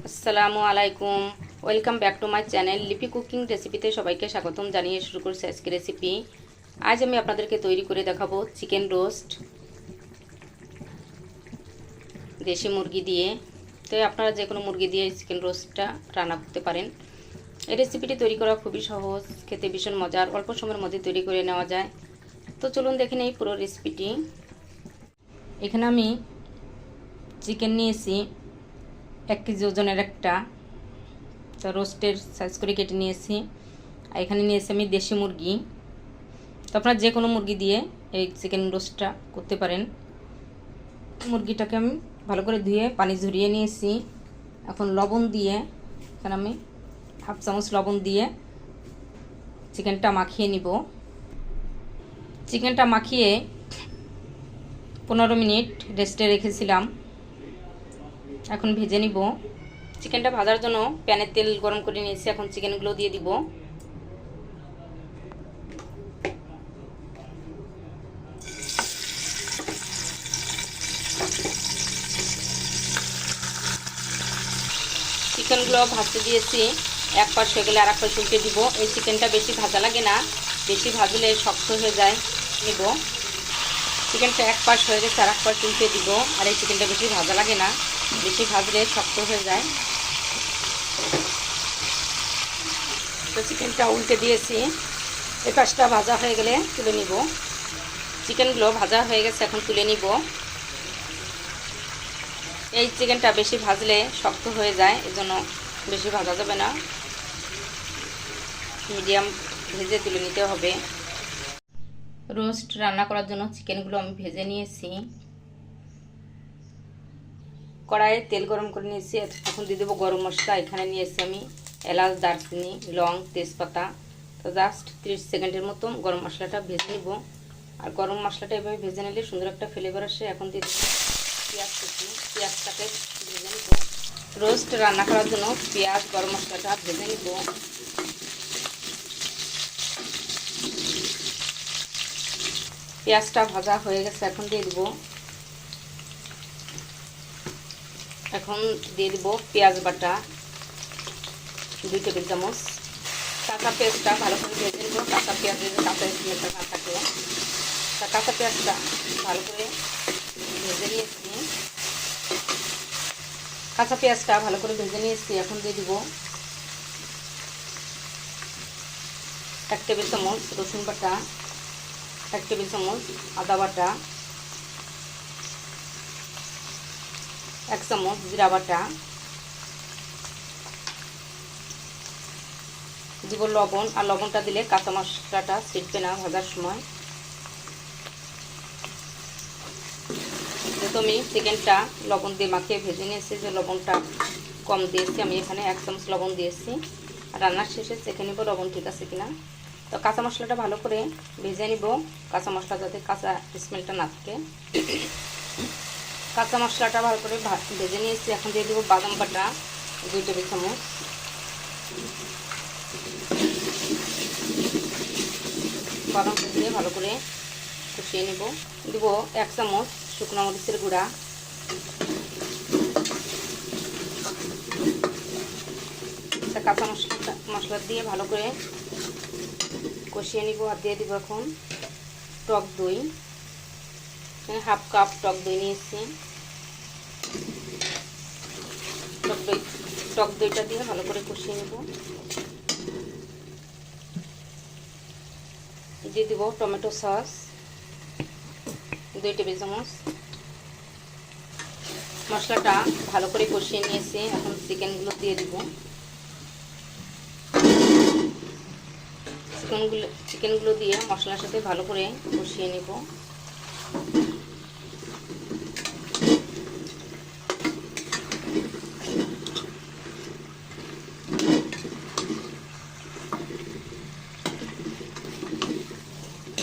আসসালামু আলাইকুম, welcome back to my channel লিপি কুকিং রেসিপিতে সবাইকে স্বাগতম জানিয়ে শুরু করছি আজকে রেসিপি। আজ আমি আপনাদেরকে তৈরি করে দেখাবো চিকেন রোস্ট দেশি মুরগি দিয়ে। তো আপনারা যে কোনো মুরগি দিয়ে চিকেন রোস্টটা রান্না করতে পারেন। এই রেসিপিটি তৈরি করা খুবই সহজ, খেতে ভীষণ মজার, অল্প সময়ের মধ্যে তৈরি করে নেওয়া যায়। তো চলুন দেখে নেই পুরো রেসিপিটি। এখানে আমি চিকেন নিয়েছি 1 কেজি ওজনের একটা, তো রোস্টের সাইজ করে কেটে নিয়েছি। আর এখানে নিয়েছি আমি দেশি মুরগি। তো আপনারা যে কোনো মুরগি দিয়ে এই চিকেন রোস্টটা করতে পারেন। মুরগিটাকে আমি ভালো করে ধুয়ে পানি ঝরিয়ে নিয়েছি। এখন লবণ দিয়ে, এখানে আমি 1/2 চামচ লবণ দিয়ে চিকেনটা মাখিয়ে নিব। চিকেনটা মাখিয়ে 15 মিনিট রেস্টে রেখেছিলাম। এখন ভেজে নিব। চিকেনটা ভাজার জন্য প্যানে তেল গরম করে নিয়েছি। এখন চিকেনগুলো দিয়ে দিব। চিকেনগুলো ভাজতে দিয়েছি, এক পাশ হয়ে গেলে আর এক পাশ উল্টে দিব। এই চিকেনটা বেশি ভাজা লাগে না, বেশি ভাজলে শক্ত হয়ে যায়। নিব চিকেনটা এক পাশ হয়ে গেছে, আর এক পাশ উল্টে দিব। আর এই চিকেনটা বেশি ভাজা লাগে না, বেশি ভাজলে শক্ত হয়ে যায়। তো চিকেনটা উল্টে দিয়েছি, এই পাশটা ভাজা হয়ে গেলে তুলে নিব। চিকেনগুলো ভাজা হয়ে গেছে, এখন তুলে নিব। এই চিকেনটা বেশি ভাজলে শক্ত হয়ে যায়, এজন্য বেশি ভাজা যাবে না, মিডিয়াম ভেজে তুলে নিতে হবে। রোস্ট রান্না করার জন্য চিকেনগুলো আমি ভেজে নিয়েছি। কড়াইয়ে তেল গরম করে নিয়েছি। এখন দিয়ে দেবো গরম মশলা। এখানে নিয়েছি আমি এলাচ, দারচিনি, লং, তেজপাতা। তো জাস্ট 30 সেকেন্ডের মতো গরম মশলাটা ভেজে নিব। আর গরম মশলাটা এভাবে ভেজে নিলে সুন্দর একটা ফ্লেভার আসে। এখন দিয়ে দেবো পেঁয়াজ কুচি। পেঁয়াজটাকে ভেজে নিব। রোস্ট রান্না করার জন্য পেঁয়াজ, গরম মশলাটা ভেজে নিব। পেঁয়াজটা ভাজা হয়ে গেছে, এখন দিয়ে দিব। এখন দিয়ে দিব পেঁয়াজ বাটা 2 টেবিল চামচ। কাঁচা পেঁয়াজটা ভালো করে ভেজে নেব। কাঁচা পেঁয়াজের কাঁচা স্মেলটা না থাকলে, তা কাঁচা পেঁয়াজটা ভালো করে ভেজে নিয়েছি। কাঁচা পেঁয়াজটা ভালো করে ভেজে নিয়েছি। এখন দিয়ে দিব 1 টেবিল চামচ রসুন বাটা, 1 টেবিল চামচ আদা বাটা, 1 চামচ জিরা বাটা, দিব লবণ। আর লবণটা দিলে কাঁচা মশলাটা ছিটবে না ভাজার সময়। যেহেতু আমি চিকেনটা লবণ দিয়ে মাখিয়ে ভেজে নিয়েছি, যে লবণটা কম দিয়েছি, আমি এখানে 1 চামচ লবণ দিয়েছি। আর রান্নার শেষে চেখে নিব লবণ ঠিক আছে কিনা। তো কাঁচা মশলাটা ভালো করে ভেজে নিব, কাঁচা মশলা যাতে কাঁচা স্মেলটা না থাকে। কাঁচা মশলাটা ভালো করে ভেজে নিয়েছি। এখন দিয়ে দেবো বাদাম বাটা 2 টেবিল চামচ। বাদামটা দিয়ে ভালো করে কষিয়ে নেব। দেব 1 চামচ শুকনো মরিচের গুঁড়া, কাঁচা মশলা দিয়ে ভালো করে কষিয়ে নিব। আর দিয়ে দিব এখন টক দই, 1/2 কাপ টক দই নিয়েছি। টক দইটা দিয়ে ভালো করে কষিয়ে নেব। দিয়ে দিব টমেটো সস 2 টেবিল চামচ। মশলাটা ভালো করে কষিয়ে নিয়েছি। এখন চিকেনগুলো দিয়ে দিব। চিকেনগুলো দিয়ে মশলার সাথে ভালো করে কষিয়ে নেব।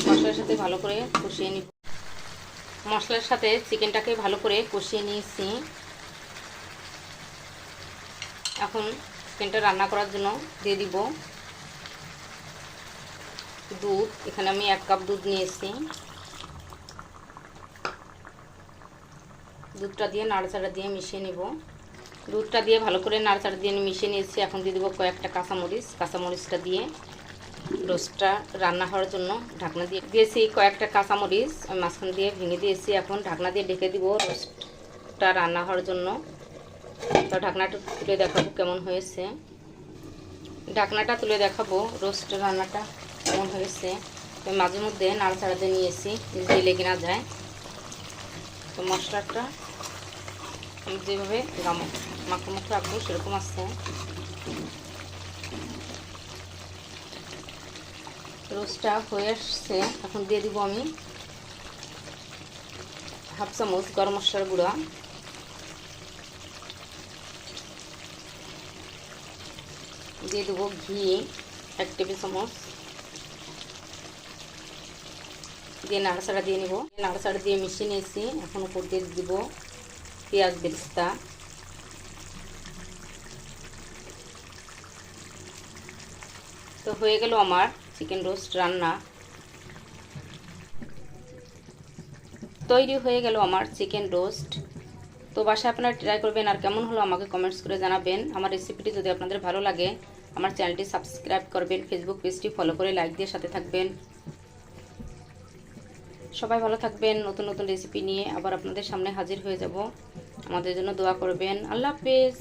মশলার সাথে ভালো করে কষিয়ে নিব। মশলার সাথে চিকেনটাকে ভালো করে কষিয়ে নিয়েছি। এখন চিকেনটা রান্না করার জন্য দিয়ে দিব দুধ। এখানে আমি 1 কাপ দুধ নিয়েছি। দুধটা দিয়ে নাড়াচাড়া দিয়ে মিশিয়ে নিব। দুধটা দিয়ে ভালো করে নাড়াচাড়া দিয়ে মিশিয়ে নিয়েছি। এখন দিয়ে দেবো কয়েকটা কাঁচামরিচ। কাঁচামরিচটা দিয়ে রোস্টটা রান্না হওয়ার জন্য ঢাকনা দিয়ে দিয়েছি। কয়েকটা কাঁচামরিচ আমি মাঝখান দিয়ে ভেঙে দিয়েছি। এখন ঢাকনা দিয়ে ঢেকে দিব রোস্টটা রান্না হওয়ার জন্য। তো ঢাকনাটা তুলে দেখাবো কেমন হয়েছে। ঢাকনাটা তুলে দেখাবো রোস্ট রান্নাটা কেমন হয়েছে। তো মাঝে মধ্যে নাড়াচাড়া দিয়ে নিয়েছি যদি লেগে না যায়। তো মশলাটা আমি যেভাবে মাখো রাখবো সেরকম আছে। রোস্টটা হয়ে আসছে। এখন দিয়ে দিব আমি হাফ চামচ গরম মশলার গুঁড়া, দিয়ে দেবো ঘি 1 টেবিল চামচ, দিয়ে নাড়াচাড়া দিয়ে নেব। নাড়াচাড়া দিয়ে মিশিয়ে নিয়েছি। এখন উপর দিয়ে দিব পেঁয়াজ বেরেস্তা। তো হয়ে গেল আমার চিকেন রোস্ট রান্না। তৈরি হয়ে গেল আমার চিকেন রোস্ট। তো বাসায় আপনারা ট্রাই করবেন আর কেমন হলো আমাকে কমেন্টস করে জানাবেন। আমার রেসিপিটি যদি আপনাদের ভালো লাগে আমার চ্যানেলটি সাবস্ক্রাইব করবেন, ফেসবুক পেজটি ফলো করে লাইক দিয়ে সাথে থাকবেন। সবাই ভালো থাকবেন। নতুন নতুন রেসিপি নিয়ে আবার আপনাদের সামনে হাজির হয়ে যাব। আমাদের জন্য দোয়া করবেন। আল্লাহ হাফেজ।